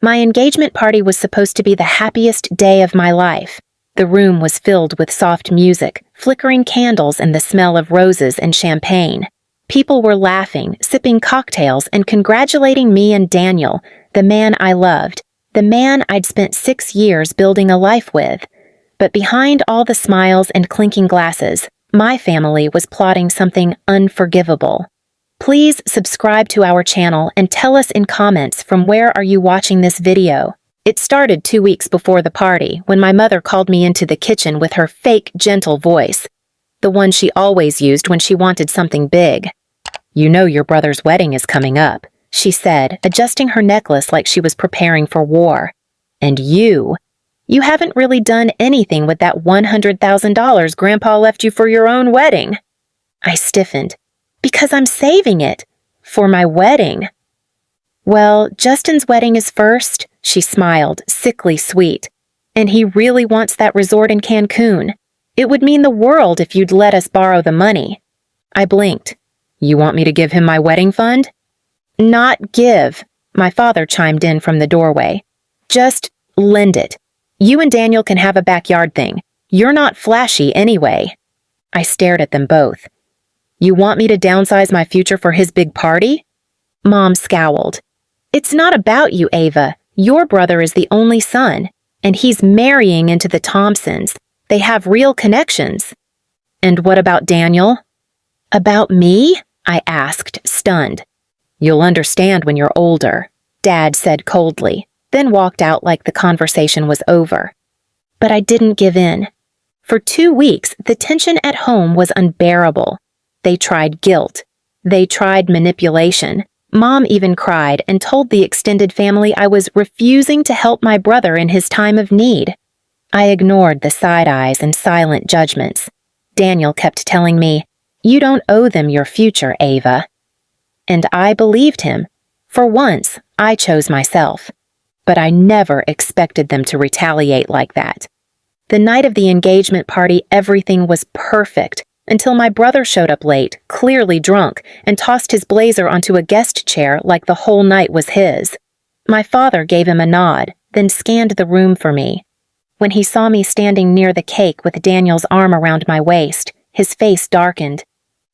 My engagement party was supposed to be the happiest day of my life. The room was filled with soft music, flickering candles, and the smell of roses and champagne. People were laughing, sipping cocktails, and congratulating me and Daniel, the man I loved, the man I'd spent 6 years building a life with. But behind all the smiles and clinking glasses, my family was plotting something unforgivable. Please subscribe to our channel and tell us in comments from where are you watching this video. It started 2 weeks before the party when my mother called me into the kitchen with her fake gentle voice, the one she always used when she wanted something big. "You know your brother's wedding is coming up," she said, adjusting her necklace like she was preparing for war. "And you haven't really done anything with that $100,000 Grandpa left you for your own wedding." I stiffened. "Because I'm saving it. For my wedding." "Well, Justin's wedding is first," she smiled, sickly sweet. "And he really wants that resort in Cancun. It would mean the world if you'd let us borrow the money." I blinked. "You want me to give him my wedding fund?" "Not give," my father chimed in from the doorway. "Just lend it. You and Daniel can have a backyard thing. You're not flashy anyway." I stared at them both. "You want me to downsize my future for his big party?" Mom scowled. "It's not about you, Ava. Your brother is the only son, and he's marrying into the Thompsons. They have real connections." "And what about Daniel?" "About me?" I asked, stunned. "You'll understand when you're older," Dad said coldly, then walked out like the conversation was over. But I didn't give in. For 2 weeks, the tension at home was unbearable. They tried guilt. They tried manipulation. Mom even cried and told the extended family I was refusing to help my brother in his time of need. I ignored the side eyes and silent judgments. Daniel kept telling me, "You don't owe them your future, Ava." And I believed him. For once, I chose myself. But I never expected them to retaliate like that. The night of the engagement party, everything was perfect, until my brother showed up late, clearly drunk, and tossed his blazer onto a guest chair like the whole night was his. My father gave him a nod, then scanned the room for me. When he saw me standing near the cake with Daniel's arm around my waist, his face darkened.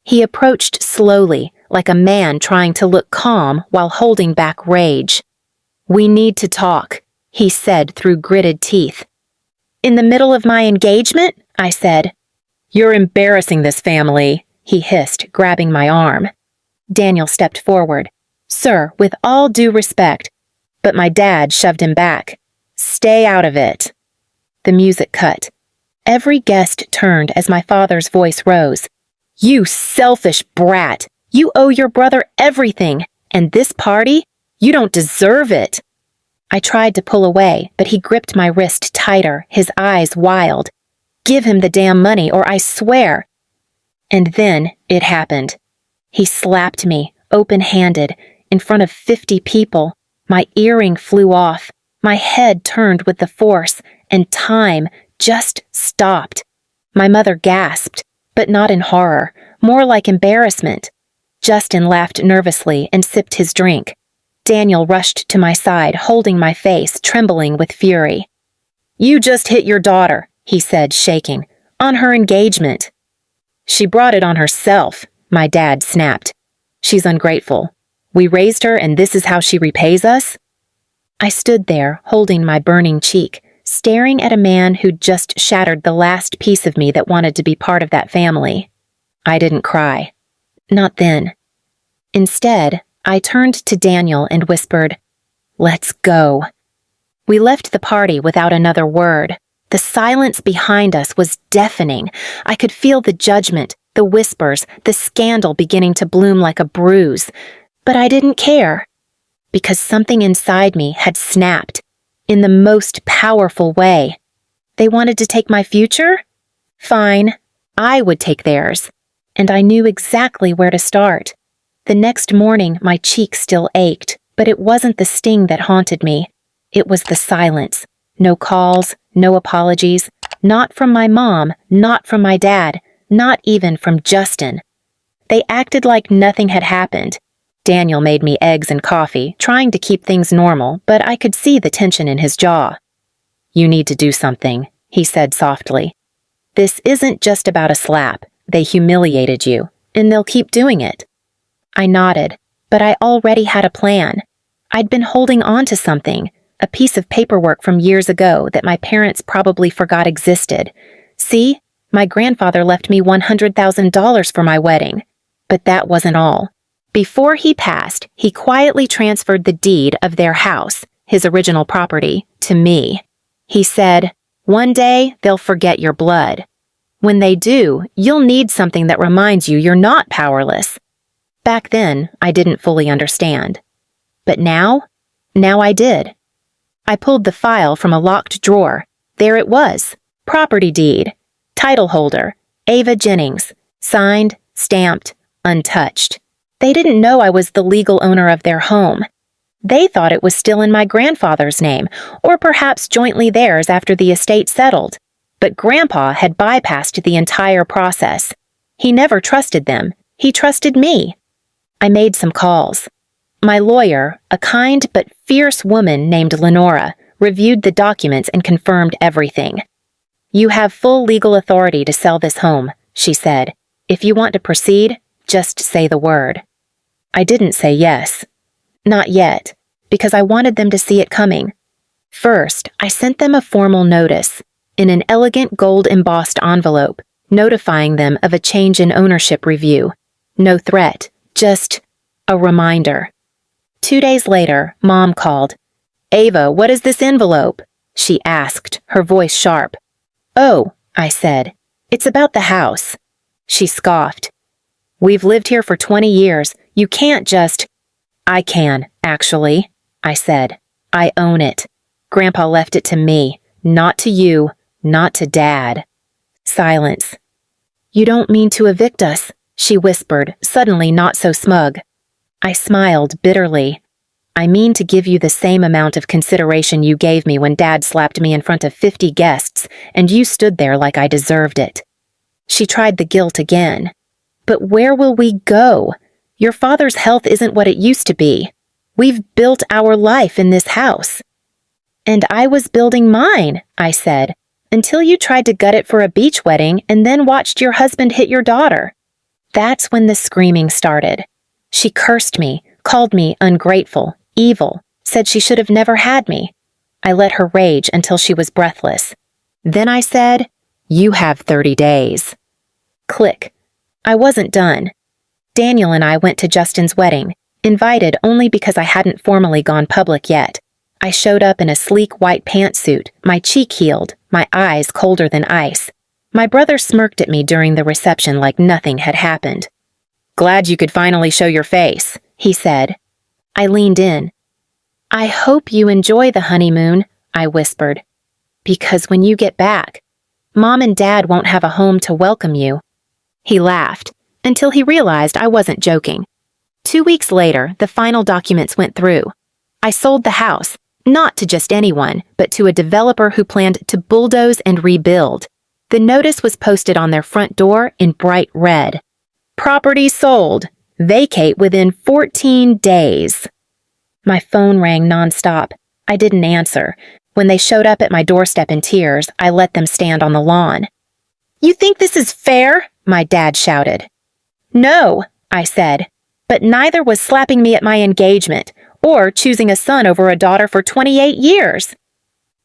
He approached slowly, like a man trying to look calm while holding back rage. "We need to talk," he said through gritted teeth. "In the middle of my engagement?" I said. "You're embarrassing this family," he hissed, grabbing my arm. Daniel stepped forward. "Sir, with all due respect," but my dad shoved him back. "Stay out of it." The music cut. Every guest turned as my father's voice rose. "You selfish brat! You owe your brother everything, and this party? You don't deserve it." I tried to pull away, but he gripped my wrist tighter, his eyes wild. "Give him the damn money, or I swear." And then it happened. He slapped me, open-handed, in front of 50 people. My earring flew off. My head turned with the force, and time just stopped. My mother gasped, but not in horror, more like embarrassment. Justin laughed nervously and sipped his drink. Daniel rushed to my side, holding my face, trembling with fury. "You just hit your daughter," he said, shaking, "on her engagement." "She brought it on herself," my dad snapped. "She's ungrateful. We raised her and this is how she repays us?" I stood there, holding my burning cheek, staring at a man who'd just shattered the last piece of me that wanted to be part of that family. I didn't cry. Not then. Instead, I turned to Daniel and whispered, "Let's go." We left the party without another word. The silence behind us was deafening. I could feel the judgment, the whispers, the scandal beginning to bloom like a bruise. But I didn't care. Because something inside me had snapped, in the most powerful way. They wanted to take my future? Fine, I would take theirs. And I knew exactly where to start. The next morning, my cheek still ached, but it wasn't the sting that haunted me. It was the silence. No calls, no apologies. Not from my mom, not from my dad, not even from Justin. They acted like nothing had happened. Daniel made me eggs and coffee, trying to keep things normal, but I could see the tension in his jaw. "You need to do something," he said softly. "This isn't just about a slap. They humiliated you, and they'll keep doing it." I nodded, but I already had a plan. I'd been holding on to something, a piece of paperwork from years ago that my parents probably forgot existed. See, my grandfather left me $100,000 for my wedding. But that wasn't all. Before he passed, he quietly transferred the deed of their house, his original property, to me. He said, "One day, they'll forget your blood. When they do, you'll need something that reminds you you're not powerless." Back then, I didn't fully understand. But now I did. I pulled the file from a locked drawer. There it was. Property deed. Title holder, Ava Jennings. Signed, stamped, untouched. They didn't know I was the legal owner of their home. They thought it was still in my grandfather's name, or perhaps jointly theirs after the estate settled. But Grandpa had bypassed the entire process. He never trusted them. He trusted me. I made some calls. My lawyer, a kind but fierce woman named Lenora, reviewed the documents and confirmed everything. "You have full legal authority to sell this home," she said. "If you want to proceed, just say the word." I didn't say yes. Not yet, because I wanted them to see it coming. First, I sent them a formal notice, in an elegant gold-embossed envelope, notifying them of a change in ownership review. No threat, just a reminder. 2 days later, Mom called. "Ava, what is this envelope?" she asked, her voice sharp. "Oh," I said, "it's about the house." She scoffed. "We've lived here for 20 years. You can't just—" "I can, actually," I said. "I own it. Grandpa left it to me, not to you, not to Dad." Silence. "You don't mean to evict us," she whispered, suddenly not so smug. I smiled bitterly. "I mean to give you the same amount of consideration you gave me when Dad slapped me in front of 50 guests, and you stood there like I deserved it." She tried the guilt again. "But where will we go? Your father's health isn't what it used to be. We've built our life in this house." "And I was building mine," I said, "until you tried to gut it for a beach wedding and then watched your husband hit your daughter." That's when the screaming started. She cursed me, called me ungrateful, evil, said she should have never had me. I let her rage until she was breathless. Then I said, "You have 30 days. Click. I wasn't done. Daniel and I went to Justin's wedding, invited only because I hadn't formally gone public yet. I showed up in a sleek white pantsuit, my cheek healed, my eyes colder than ice. My brother smirked at me during the reception like nothing had happened. "Glad you could finally show your face," he said. I leaned in. "I hope you enjoy the honeymoon," I whispered. "Because when you get back, Mom and Dad won't have a home to welcome you." He laughed, until he realized I wasn't joking. 2 weeks later, the final documents went through. I sold the house, not to just anyone, but to a developer who planned to bulldoze and rebuild. The notice was posted on their front door in bright red. "Property sold. Vacate within 14 days. My phone rang nonstop. I didn't answer. When they showed up at my doorstep in tears, I let them stand on the lawn. "You think this is fair?" my dad shouted. "No," I said, "but neither was slapping me at my engagement or choosing a son over a daughter for 28 years.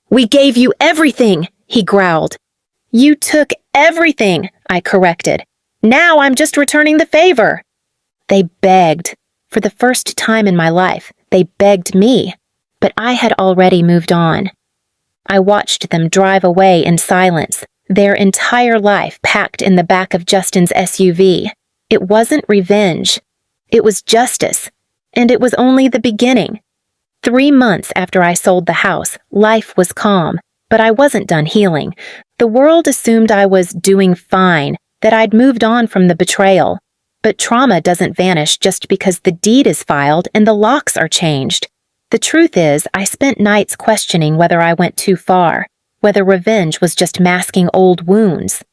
"We gave you everything," he growled. "You took everything," I corrected. "Now I'm just returning the favor." They begged. For the first time in my life, they begged me. But I had already moved on. I watched them drive away in silence, their entire life packed in the back of Justin's SUV. It wasn't revenge. It was justice. And it was only the beginning. 3 months after I sold the house, life was calm, but I wasn't done healing. The world assumed I was doing fine, that I'd moved on from the betrayal. But trauma doesn't vanish just because the deed is filed and the locks are changed. The truth is, I spent nights questioning whether I went too far, whether revenge was just masking old wounds.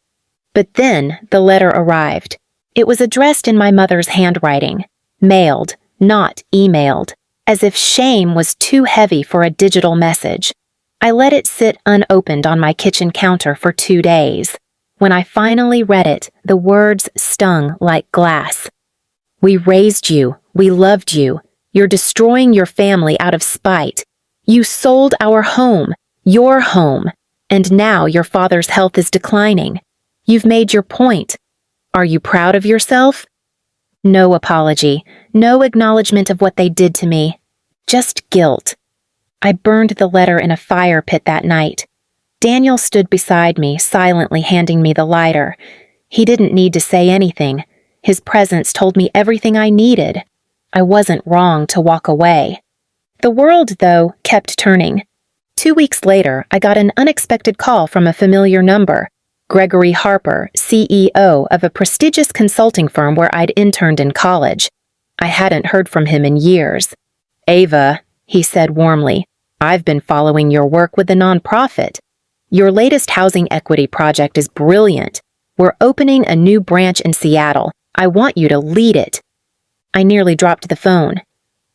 But then the letter arrived. It was addressed in my mother's handwriting, mailed, not emailed, as if shame was too heavy for a digital message. I let it sit unopened on my kitchen counter for 2 days. When I finally read it, the words stung like glass. "We raised you. We loved you. You're destroying your family out of spite. You sold our home, your home, and now your father's health is declining. You've made your point. Are you proud of yourself?" No apology, no acknowledgement of what they did to me. Just guilt. I burned the letter in a fire pit that night. Daniel stood beside me, silently handing me the lighter. He didn't need to say anything. His presence told me everything I needed. I wasn't wrong to walk away. The world, though, kept turning. 2 weeks later, I got an unexpected call from a familiar number. Gregory Harper, CEO of a prestigious consulting firm where I'd interned in college. I hadn't heard from him in years. "Ava," he said warmly, "I've been following your work with the nonprofit. Your latest housing equity project is brilliant. We're opening a new branch in Seattle. I want you to lead it." I nearly dropped the phone.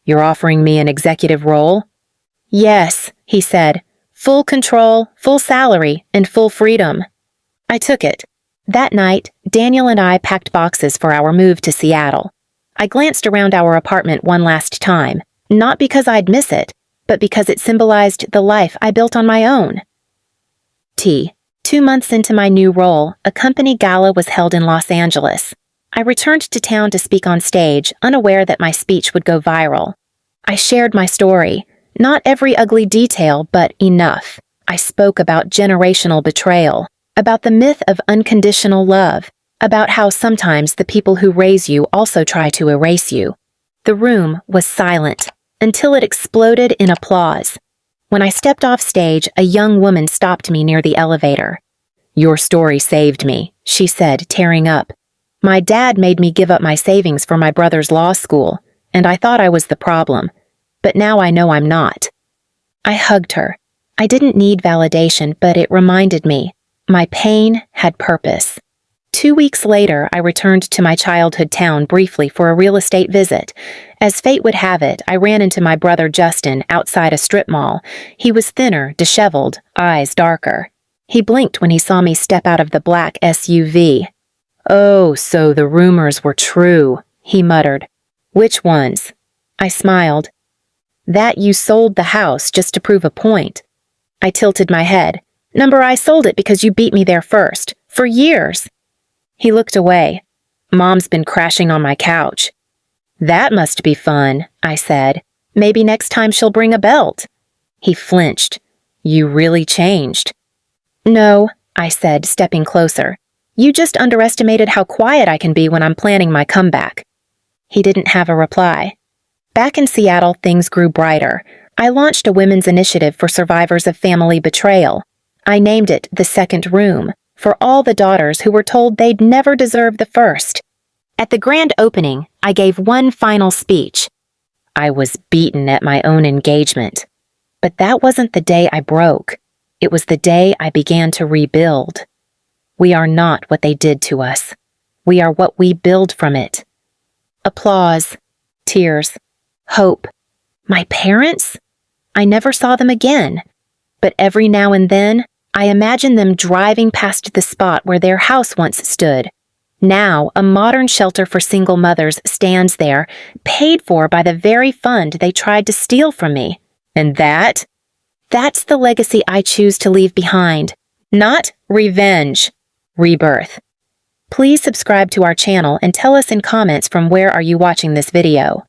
"You're offering me an executive role?" "Yes," he said. "Full control, full salary, and full freedom." I took it. That night, Daniel and I packed boxes for our move to Seattle. I glanced around our apartment one last time, not because I'd miss it, but because it symbolized the life I built on my own. 2 months into my new role, a company gala was held in Los Angeles. I returned to town to speak on stage, unaware that my speech would go viral. I shared my story. Not every ugly detail, but enough. I spoke about generational betrayal, about the myth of unconditional love, about how sometimes the people who raise you also try to erase you. The room was silent, until it exploded in applause. When I stepped off stage, a young woman stopped me near the elevator. "Your story saved me," she said, tearing up. "My dad made me give up my savings for my brother's law school, and I thought I was the problem. But now I know I'm not." I hugged her. I didn't need validation, but it reminded me. My pain had purpose. 2 weeks later, I returned to my childhood town briefly for a real estate visit. As fate would have it, I ran into my brother Justin outside a strip mall. He was thinner, disheveled, eyes darker. He blinked when he saw me step out of the black SUV. "Oh, so the rumors were true," he muttered. "Which ones?" I smiled. "That you sold the house just to prove a point." I tilted my head. "Number, I sold it because you beat me there first. For years." He looked away. "Mom's been crashing on my couch." "That must be fun," I said. "Maybe next time she'll bring a belt." He flinched. "You really changed." "No," I said, stepping closer. "You just underestimated how quiet I can be when I'm planning my comeback." He didn't have a reply. Back in Seattle, things grew brighter. I launched a women's initiative for survivors of family betrayal. I named it The Second Room, for all the daughters who were told they'd never deserve the first. At the grand opening, I gave one final speech. I was beaten at my own engagement. But that wasn't the day I broke. It was the day I began to rebuild. We are not what they did to us. We are what we build from it. Applause, tears, hope. My parents? I never saw them again. But every now and then, I imagine them driving past the spot where their house once stood. Now, a modern shelter for single mothers stands there, paid for by the very fund they tried to steal from me. And that's the legacy I choose to leave behind. Not revenge, rebirth. Please subscribe to our channel and tell us in comments from where are you watching this video.